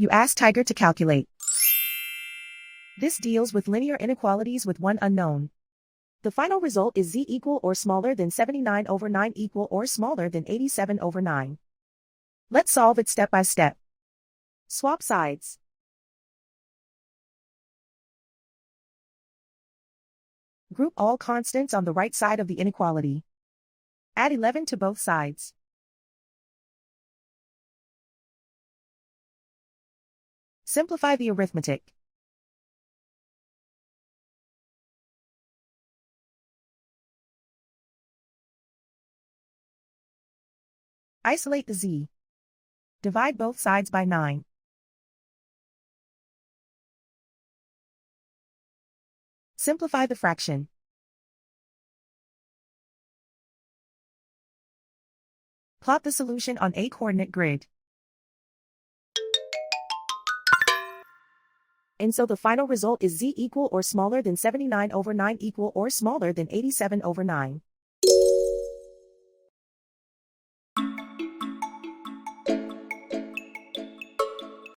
You ask Tiger to calculate. This deals with linear inequalities with one unknown. The final result is z equal or smaller than 79 over 9 equal or smaller than 87 over 9. Let's solve it step by step. Swap sides. Group all constants on the right side of the inequality. Add 11 to both sides. Simplify the arithmetic. Isolate the z. Divide both sides by 9. Simplify the fraction. Plot the solution on a coordinate grid. And so the final result is z equal or smaller than 79 over 9 equal or smaller than 87 over 9.